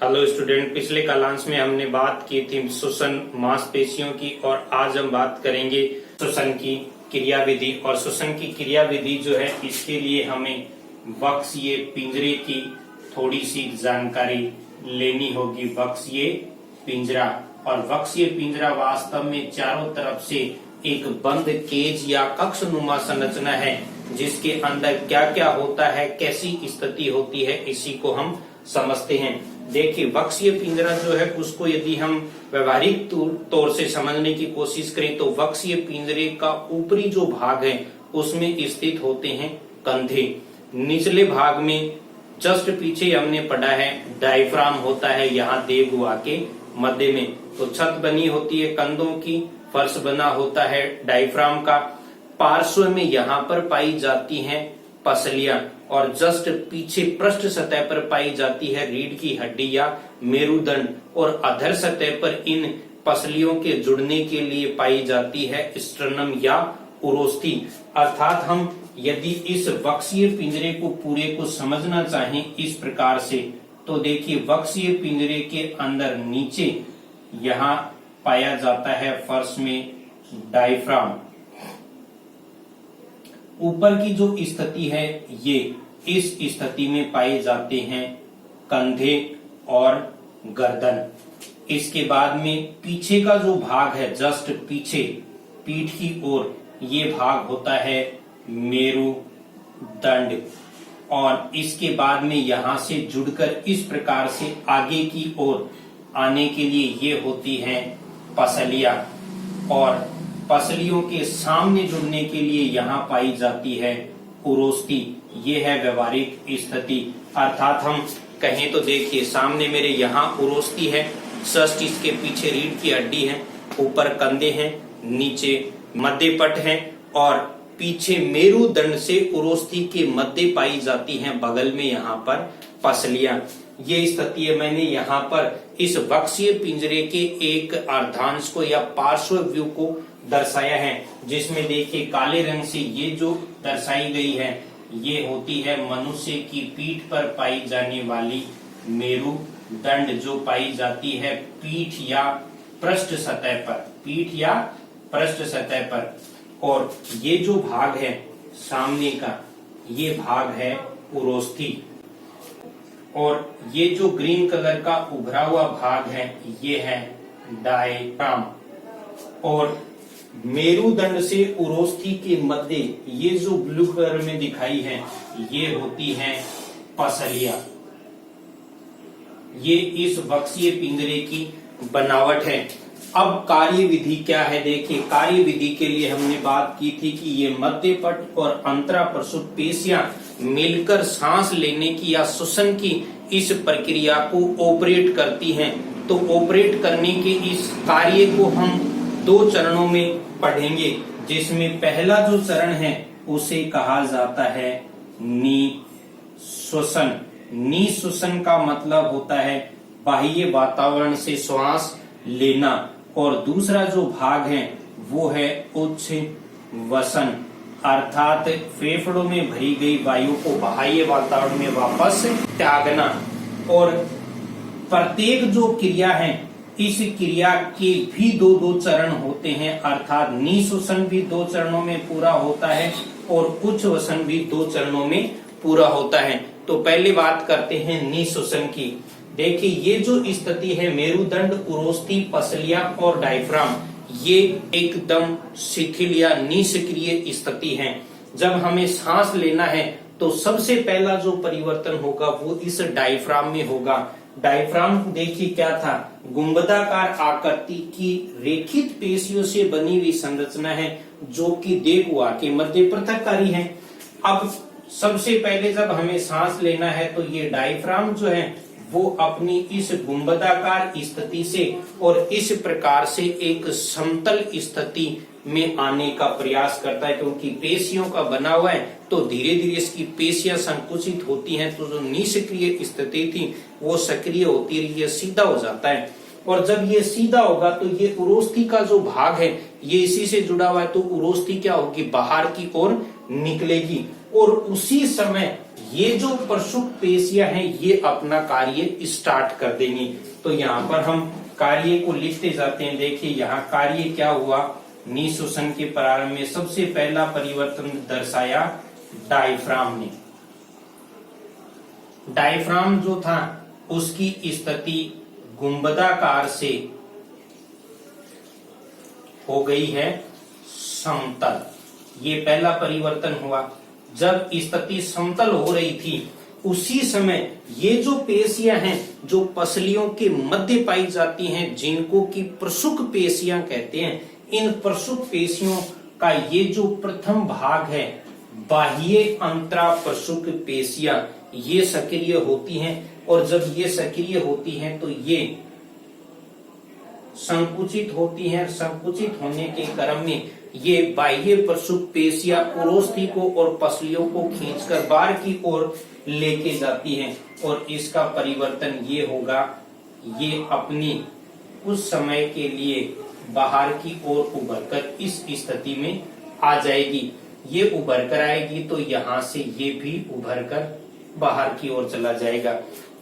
Hello student, पिछले कालांश में हमने बात की थी श्वसन मांसपेशियों की और आज हम बात करेंगे श्वसन की क्रियाविधि। और श्वसन की क्रियाविधि जो है इसके लिए हमें वक्षीय पिंजरे की थोड़ी सी जानकारी लेनी होगी। वक्षीय पिंजरा, और वक्षीय पिंजरा वास्तव में चारों तरफ से एक बंद केज या कक्षनुमा संरचना है जिसके अंदर क्या क्या होता है, कैसी स्थिति होती है, इसी को हम समझते हैं। देखिए, वक्षीय पिंजरा जो है उसको यदि हम व्यवहारिक तौर से समझने की कोशिश करें तो वक्षीय पिंजरे का ऊपरी जो भाग है उसमें स्थित होते हैं कंधे। निचले भाग में जस्ट पीछे हमने पढ़ा है डायफ्राम होता है, यहाँ देह हुआ के मध्य में। तो छत बनी होती है कंधों की, फर्श बना होता है डायफ्राम का। पार्श्व में यहाँ पर पाई जाती हैं पसलियां और जस्ट पीछे पृष्ठ सतह पर पाई जाती है रीढ़ की हड्डी या मेरुदंड, और अधर सतह पर इन पसलियों के जुड़ने के लिए पाई जाती है स्टर्नम या उरोस्थी। अर्थात हम यदि इस वक्षीय पिंजरे को पूरे को समझना चाहें इस प्रकार से तो देखिए, वक्षीय पिंजरे के अंदर नीचे यहाँ पाया जाता है फर्श में डायफ्राम। ऊपर की जो स्थिति है ये इस स्थिति में पाए जाते हैं कंधे और गर्दन। इसके बाद में पीछे का जो भाग है जस्ट पीछे पीठ की ओर, ये भाग होता है मेरुदंड, और इसके बाद में यहां से जुड़कर इस प्रकार से आगे की ओर आने के लिए ये होती हैं पसलियां, और पसलियों के सामने जुड़ने के लिए यहाँ पाई जाती है उरोस्थी। ये है व्यवहारिक स्थिति। अर्थात हम कहें तो देखिए, सामने मेरे यहाँ उरोस्थी है, जस्ट इसके पीछे रीढ़ की हड्डी है, ऊपर कंधे हैं, नीचे मध्यपट है और पीछे मेरुदंड से उरोस्थी के मध्य पाई जाती हैं बगल में यहाँ पर पसलियां। ये स्थिति है। मैंने यहाँ पर इस वक्षीय पिंजरे के एक अर्धांश को या पार्श्व व्यू को दर्शाया है, जिसमें देखिए काले रंग से ये जो दर्शाई गई है ये होती है मनुष्य की पीठ पर पाई जाने वाली मेरुदंड, जो पाई जाती है पीठ या पृष्ठ सतह पर, पीठ या पृष्ठ सतह पर। और ये जो भाग है सामने का, ये भाग है उरोस्थी, और ये जो ग्रीन कलर का उभरा हुआ भाग है ये है डायफ्राम। और मेरुदंड से उरोस्थी के मध्य ये जो ब्लू कलर में दिखाई है ये होती है पसलियां। ये इस वक्षीय पिंजरे की बनावट है। अब कार्य विधि क्या है? देखिए, कार्य विधि के लिए हमने बात की थी कि ये मध्यपट और अंतराप्रसूत पेशियां मिलकर सांस लेने की या श्वसन की इस प्रक्रिया को ऑपरेट करती हैं। तो ऑपरेट करने के इस कार्य को हम दो चरणों में पढ़ेंगे, जिसमें पहला जो चरण है उसे कहा जाता है निःश्वसन। निःश्वसन का मतलब होता है बाह्य वातावरण से श्वास लेना, और दूसरा जो भाग है वो है उच्छ्वसन, अर्थात फेफड़ों में भरी गई वायु को बाह्य वातावरण में वापस त्यागना। और प्रत्येक जो क्रिया है इस क्रिया के भी दो चरण होते हैं, अर्थात निःश्वसन भी 2 चरणों में पूरा होता है और उच्छ्वसन भी 2 चरणों में पूरा होता है। तो पहले बात करते हैं निःश्वसन की। देखिए, ये जो स्थिति है मेरुदंड, उरोस्थी, पसलियां और डायफ्राम, ये एकदम शिथिल या निष्क्रिय स्थिति है। जब हमें सांस लेना है तो सबसे पहला जो परिवर्तन होगा वो इस डायफ्राम में होगा। डायफ्राम देखिए क्या था, गुंबदाकार आकृति की रेखित पेशियों से बनी हुई संरचना है जो कि देह हुआ के मध्य पृथककारी है। अब सबसे पहले जब हमें सांस लेना है तो ये डायफ्राम जो है वो अपनी इस गुंबदाकार स्थिति से और इस प्रकार से एक समतल स्थिति में आने का प्रयास करता है, क्योंकि पेशियों का बना हुआ है तो धीरे धीरे इसकी पेशियां संकुचित होती हैं। तो जो निष्क्रिय स्थिति थी वो सक्रिय होती रही, ये सीधा हो जाता है। और जब ये सीधा होगा तो ये उरोस्थी का जो भाग है ये इसी से जुड़ा हुआ है, तो उरोस्थी क्या होगी, बाहर की ओर निकलेगी। और उसी समय ये जो प्रसुप्त पेशियां हैं ये अपना कार्य स्टार्ट कर देंगी। तो यहाँ पर हम कार्य को लिखते जाते हैं। देखिए यहाँ कार्य क्या हुआ, निःश्वसन के प्रारंभ में सबसे पहला परिवर्तन दर्शाया डायफ्राम ने। डायफ्राम जो था उसकी स्थिति गुंबदाकार से हो गई है समतल, ये पहला परिवर्तन हुआ। जब स्थिति समतल हो रही थी उसी समय ये जो पेशियां हैं जो पसलियों के मध्य पाई जाती हैं, जिनको कि प्रसुप्त पेशियां कहते हैं, इन प्रसुप्त पेशियों का ये जो प्रथम भाग है बाह्य अंतरा प्रसुप्त पेशियां, ये सक्रिय होती हैं। और जब ये सक्रिय होती हैं तो ये संकुचित होती हैं। संकुचित होने के क्रम में ये बाह्य प्रसुप्त पेशियां उरोस्थि को और पसलियों को खींचकर बाहर की ओर लेके जाती हैं और इसका परिवर्तन ये होगा, ये अपनी उस समय के लिए बाहर की ओर उभरकर इस स्थिति में आ जाएगी। ये उभर कर आएगी तो यहाँ से ये भी उभरकर बाहर की ओर चला जाएगा।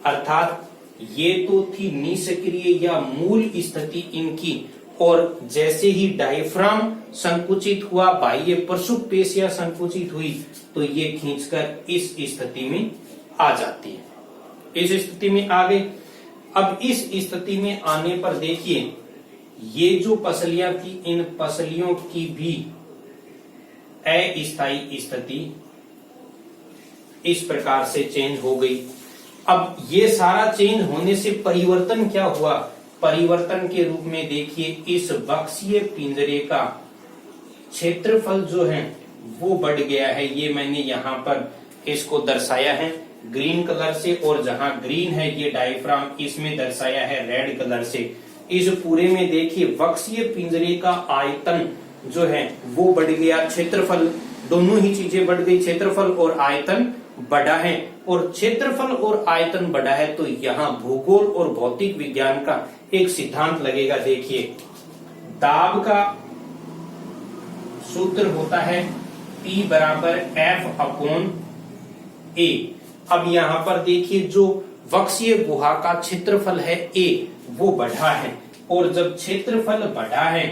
अर्थात ये तो थी निष्क्रिय या मूल स्थिति इनकी, और जैसे ही डायफ्राम संकुचित हुआ, बाह्य प्रसुप्त पेशियां संकुचित हुई, तो ये खींचकर इस स्थिति में आ जाती है। इस स्थिति में आ गई। अब इस स्थिति में आने पर देखिए ये जो पसलियां थी, इन पसलियों की भी अस्थायी स्थिति इस प्रकार से चेंज हो गई। अब ये सारा चेंज होने से परिवर्तन क्या हुआ, परिवर्तन के रूप में देखिए इस बक्सीय पिंजरे का क्षेत्रफल जो है वो बढ़ गया है। ये मैंने यहाँ पर इसको दर्शाया है ग्रीन कलर से, और जहां ग्रीन है ये डायफ्राम, इसमें दर्शाया है रेड कलर से। इस पूरे में देखिए बक्सीय पिंजरे का आयतन जो है वो बढ़ गया, क्षेत्रफल, दोनों ही चीजें बढ़ गई, क्षेत्रफल और आयतन बढ़ा है। और क्षेत्रफल और आयतन बढ़ा है तो यहाँ भूगोल और भौतिक विज्ञान का एक सिद्धांत लगेगा। देखिए दाब का सूत्र होता है P बराबर F/A। अब यहाँ पर देखिए जो वक्सीय गुहा का क्षेत्रफल है A वो बढ़ा है, और जब क्षेत्रफल बढ़ा है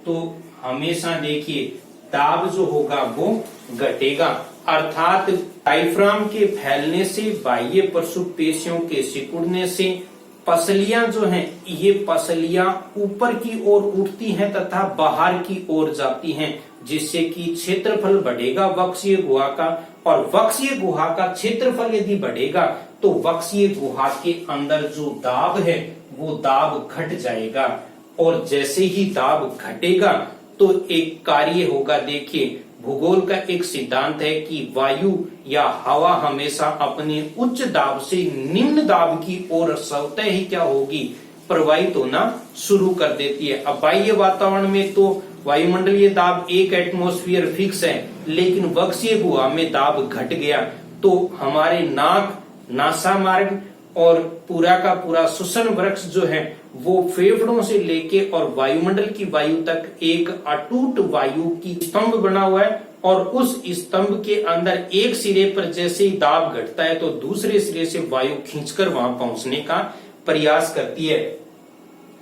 तो हमेशा देखिए दाब जो होगा वो घटेगा। अर्थात डायफ्राम के फैलने से, बाह्य प्रसुप्त पेशियों के सिकुड़ने से पसलियां जो हैं, ये पसलियां ऊपर की ओर उठती हैं तथा बाहर की ओर जाती हैं, जिससे कि क्षेत्रफल बढ़ेगा वक्सीय गुहा का। और वक्सीय गुहा का क्षेत्रफल यदि बढ़ेगा तो वक्सीय गुहा के अंदर जो दाब है वो दाब घट जाएगा, और जैसे ही दाब घटेगा तो एक कार्य होगा। देखिए भूगोल का एक सिद्धांत है कि वायु या हवा हमेशा अपने उच्च दाब से निम्न दाब की ओर स्वतः ही क्या होगी, प्रवाहित होना शुरू कर देती है। अब बाह्य वातावरण में तो वायुमंडलीय दाब 1 एटमॉस्फेयर फिक्स है, लेकिन वक्सीय गुहा में दाब घट गया तो हमारे नाक, नासा मार्ग और पूरा का पूरा श्वसन वृक्ष जो है वो फेफड़ों से लेके और वायुमंडल की वायु तक एक अटूट वायु की स्तंभ बना हुआ है, और उस स्तंभ के अंदर एक सिरे पर जैसे ही दाब घटता है तो दूसरे सिरे से वायु खींचकर वहां पहुंचने का प्रयास करती है,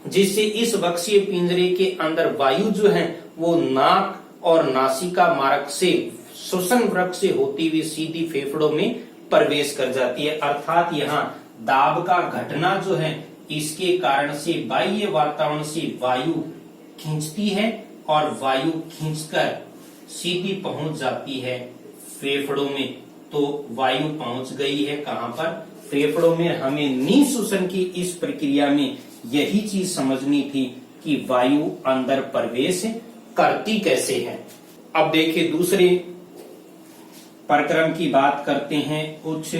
जिससे इस वक्सीय पिंजरे के अंदर वायु जो है वो नाक और नासिका मार्ग से, श्वसन वृक्ष से होती हुई सीधी फेफड़ों में प्रवेश कर जाती है। अर्थात यहाँ दाब का घटना जो है इसके कारण से बाह्य वातावरण से वायु खींचती है और वायु खींचकर सीधी पहुंच जाती है फेफड़ों में। तो वायु पहुंच गई है कहां पर, फेफड़ों में। हमें निःश्वसन की इस प्रक्रिया में यही चीज समझनी थी कि वायु अंदर प्रवेश करती कैसे है। अब देखिए दूसरे प्रक्रम की बात करते हैं, उच्च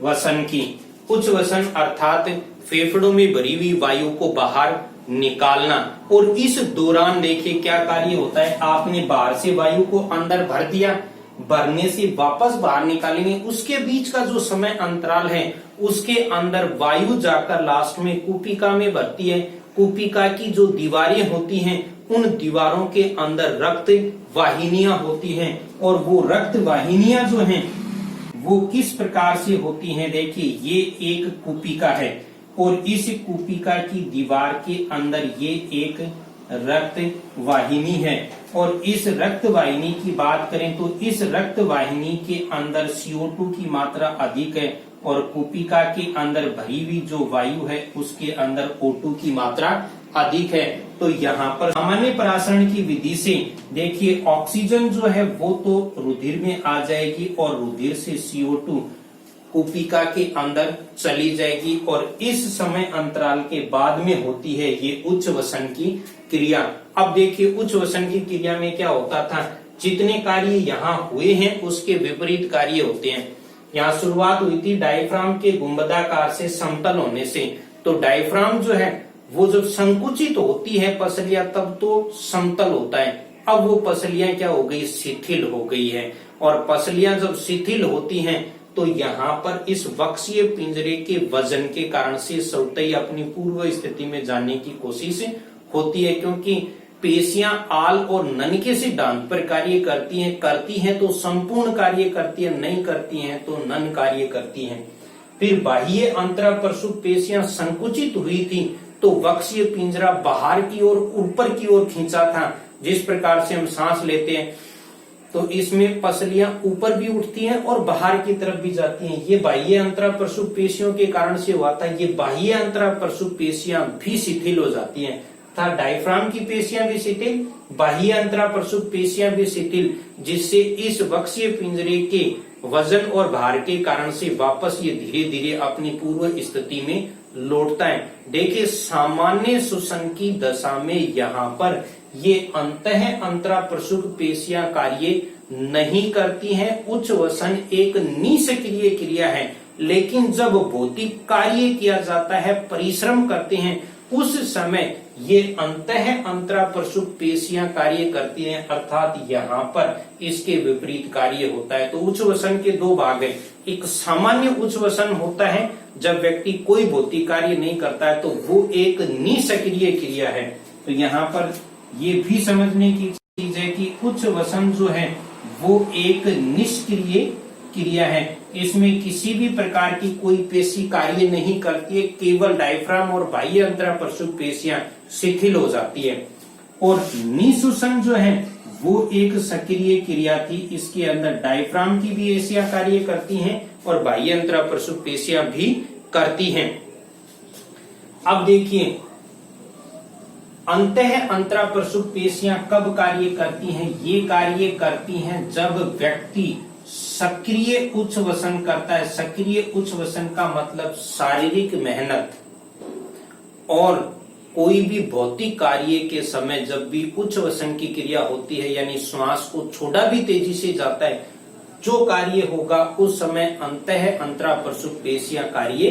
वसन की। उच्च वसन अर्थात फेफड़ों में भरी हुई वायु को बाहर निकालना, और इस दौरान देखिए क्या कार्य होता है, आपने बाहर से वायु को अंदर भर दिया, भरने से वापस बाहर निकालेंगे, उसके बीच का जो समय अंतराल है उसके अंदर वायु जाकर लास्ट में कुपिका में भरती है। कुपिका की जो दीवारें होती हैं उन दीवारों के अंदर रक्त वाहिनियां होती हैं, और वो रक्त वाहिनियां जो हैं वो किस प्रकार से होती हैं। देखिए, ये एक कूपिका है और इस कूपिका की दीवार के अंदर ये एक रक्त वाहिनी है और इस रक्त वाहिनी की बात करें तो इस रक्त वाहिनी के अंदर CO2 की मात्रा अधिक है और कूपिका के अंदर भरी हुई जो वायु है उसके अंदर O2 की मात्रा अधिक है। तो यहाँ पर सामान्य परासरण की विधि से देखिए, ऑक्सीजन जो है वो तो रुधिर में आ जाएगी और रुधिर से CO2 कूपिका के अंदर चली जाएगी और इस समय अंतराल के बाद में होती है ये उच्च वसन की क्रिया। अब देखिए, उच्च वसन की क्रिया में क्या होता था, जितने कार्य यहाँ हुए हैं उसके विपरीत कार्य होते हैं। यहाँ शुरुआत हुई थी डायफ्राम के गुंबदाकार से समतल होने से। तो डायफ्राम जो है वो जब संकुचित होती है पसलियां तब तो समतल होता है। अब वो पसलियां क्या हो गई, शिथिल हो गई है और पसलियां जब शिथिल होती हैं तो यहाँ पर इस वक्षीय पिंजरे के वजन के कारण से स्वतः ही अपनी पूर्व स्थिति में जाने की कोशिश होती है, क्योंकि पेशियां आल और ननके से दांत पर कार्य करती हैं तो संपूर्ण कार्य करती है, नहीं करती हैं तो नन कार्य करती हैं। फिर बाह्य अंतराप्रसूप पेशियां संकुचित हुई थी तो वक्षीय पिंजरा बाहर की ओर ऊपर की ओर खींचा था। जिस प्रकार से हम सांस लेते हैं तो इसमें पसलियां ऊपर भी उठती हैं और बाहर की तरफ भी जाती हैं। ये बाह्य अंतराप्रसूप पेशियों के कारण से हुआ था। ये बाह्य अंतराप्रसूप पेशियां भी शिथिल हो जाती हैं। डायफ्राम की पेशियां भी शिथिल, बाह्य अंतराप्रसूप पेशियां भी शिथिल, जिससे इस वक्षीय पिंजरे के वजन और भार के कारण से वापस ये धीरे धीरे अपनी पूर्व स्थिति में लौटता है। देखिए, सामान्य श्वसन की दशा में यहाँ पर ये अंतः अंतराप्रसूप पेशियां कार्य नहीं करती हैं। उच्च वसन एक निष्क्रिय क्रिया है, लेकिन जब भौतिक कार्य किया जाता है, परिश्रम करते हैं, उस समय ये अंतः अंतराप्रसूप पेशियां कार्य करती हैं, अर्थात यहाँ पर इसके विपरीत कार्य होता है। तो उच्च वसन के दो भाग हैं। एक सामान्य उच्च वसन होता है जब व्यक्ति कोई भौतिक कार्य नहीं करता है, तो वो एक निष्क्रिय क्रिया है। तो यहाँ पर ये भी समझने की चीज है कि उच्च वसन जो है वो एक निष्क्रिय क्रिया है। इसमें किसी भी प्रकार की कोई पेशी कार्य नहीं करती है, केवल डायफ्राम और बाह्य अंतराप्रसूप पेशियां शिथिल हो जाती है। और निःश्वसन जो है वो एक सक्रिय क्रिया थी। इसके अंदर डायफ्राम की भी पेशियां कार्य करती हैं और बाह्य अंतराप्रसूप पेशियां भी करती हैं। अब देखिए, अंतः अंतराप्रसूप पेशियां कब कार्य करती हैं? ये कार्य करती हैं जब व्यक्ति सक्रिय उच्च वसन करता है। सक्रिय उच्च वसन का मतलब शारीरिक मेहनत और कोई भी भौतिक कार्य के समय जब भी उच्च वसन की क्रिया होती है, यानी श्वास को छोड़ा भी तेजी से जाता है, जो कार्य होगा उस समय अंतः अंतराप्रसूप पेशियां कार्य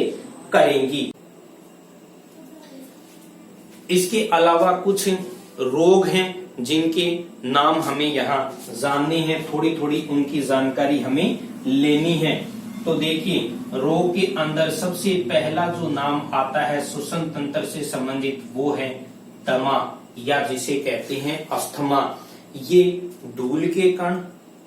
करेंगी। इसके अलावा कुछ रोग हैं जिनके नाम हमें यहाँ जानने हैं, थोड़ी थोड़ी उनकी जानकारी हमें लेनी है। तो देखिए, रोग के अंदर सबसे पहला जो नाम आता है श्वसन तंत्र से संबंधित वो है दमा, या जिसे कहते हैं अस्थमा। ये धूल के कण,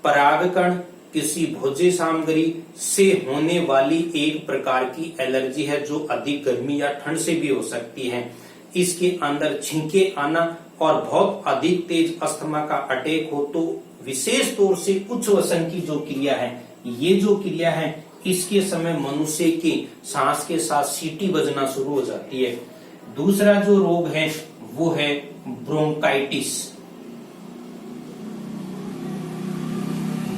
पराग कण, किसी भोज्य सामग्री से होने वाली एक प्रकार की एलर्जी है जो अधिक गर्मी या ठंड से भी हो सकती है। इसके अंदर छींके आना और बहुत अधिक तेज अस्थमा का अटैक हो तो विशेष तौर से उच्च वसन की जो क्रिया है, ये जो क्रिया है, इसके समय मनुष्य के सांस के साथ सीटी बजना शुरू हो जाती है। दूसरा जो रोग है वो है ब्रोंकाइटिस।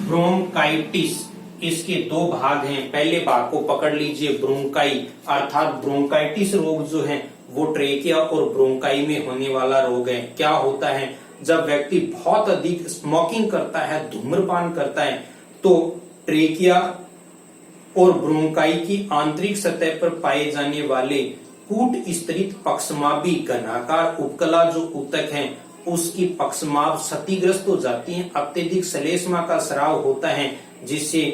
ब्रोंकाइटिस, इसके दो भाग हैं। पहले भाग को पकड़ लीजिए, ब्रोंकाई, अर्थात ब्रोंकाइटिस रोग जो है वो ट्रेकिया और ब्रोंकाई में होने वाला रोग है। क्या होता है, जब व्यक्ति बहुत अधिक स्मोकिंग करता है, धूम्रपान करता है, तो ट्रेकिया और ब्रोंकाई की आंतरिक सतह पर पाए जाने वाले कूट स्तरित पक्षमाभी घनाकार उपकला जो ऊतक हैं, उसकी पक्षमाभ क्षतिग्रस्त हो जाती हैं। अत्यधिक श्लेष्मा का स्राव होता है, जिससे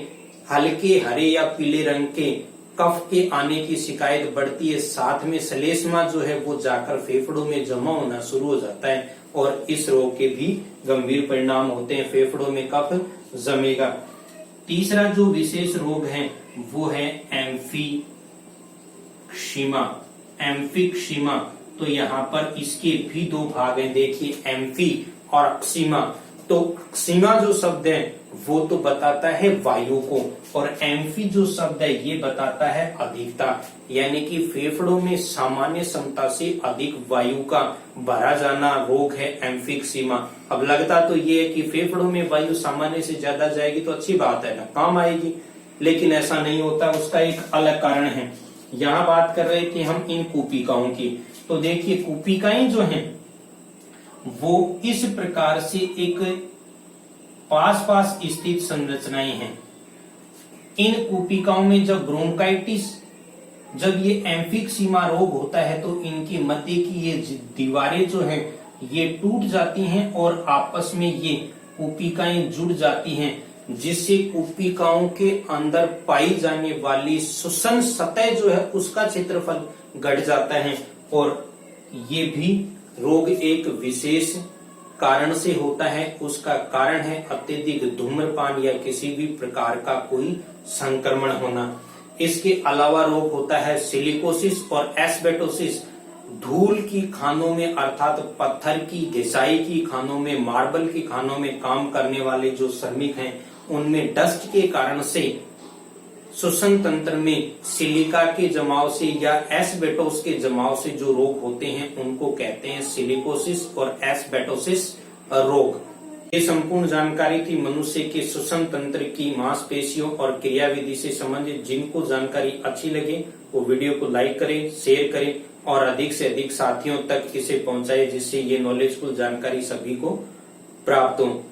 हल्के हरे या पीले रंग के कफ के आने की शिकायत बढ़ती है। साथ में श्लेष्मा जो है वो जाकर फेफड़ों में जमा होना शुरू हो जाता है और इस रोग के भी गंभीर परिणाम होते हैं। फेफड़ों में कफ जमेगा। तीसरा जो विशेष रोग है वो है एम्फीक्सीमा। एम्फीक्सीमा, तो यहाँ पर इसके भी दो भाग हैं, देखिए एम्फी और एक्सीमा। तो एक्सीमा जो शब्द है वो तो बताता है वायु को, और एम्फी जो शब्द है ये बताता है अधिकता, यानी कि फेफड़ों में सामान्य क्षमता से अधिक वायु का भरा जाना रोग है एम्फीक्सीमा। अब लगता तो ये है कि फेफड़ों में वायु सामान्य से ज्यादा जाएगी तो अच्छी बात है ना, काम आएगी, लेकिन ऐसा नहीं होता, उसका एक अलग कारण है। यहाँ बात कर रहे थे हम इन कूपिकाओं की, तो देखिए कूपिकाएं जो हैं वो इस प्रकार से एक पास पास स्थित संरचनाएं हैं। इन कूपिकाओं में जब ब्रोंकाइटिस, जब ये एम्फीक्सीमा रोग होता है तो इनकी मध्य की ये दीवारें जो हैं ये टूट जाती हैं और आपस में ये कूपिकाएं जुड़ जाती हैं, जिससे कूपिकाओं के अंदर पाई जाने वाली श्वसन सतह जो है उसका क्षेत्रफल घट जाता है। और ये भी रोग एक विशेष कारण से होता है, उसका कारण है अत्यधिक धूम्रपान या किसी भी प्रकार का कोई संक्रमण होना। इसके अलावा रोग होता है सिलिकोसिस और एस्बेस्टोसिस। धूल की खानों में अर्थात पत्थर की घिसाई की खानों में, मार्बल की खानों में काम करने वाले जो श्रमिक हैं उनमें डस्ट के कारण से श्वसन तंत्र में सिलिका के जमाव से या एस्बेस्टोस के जमाव से जो रोग होते हैं उनको कहते हैं सिलिकोसिस और एस्बेस्टोसिस रोग। ये संपूर्ण जानकारी थी मनुष्य के श्वसन तंत्र की मांसपेशियों और क्रियाविधि से संबंधित। जिनको जानकारी अच्छी लगे वो वीडियो को लाइक करें, शेयर करें और अधिक से अधिक साथियों तक इसे पहुंचाएं, जिससे ये नॉलेजफुल जानकारी सभी को प्राप्त हो।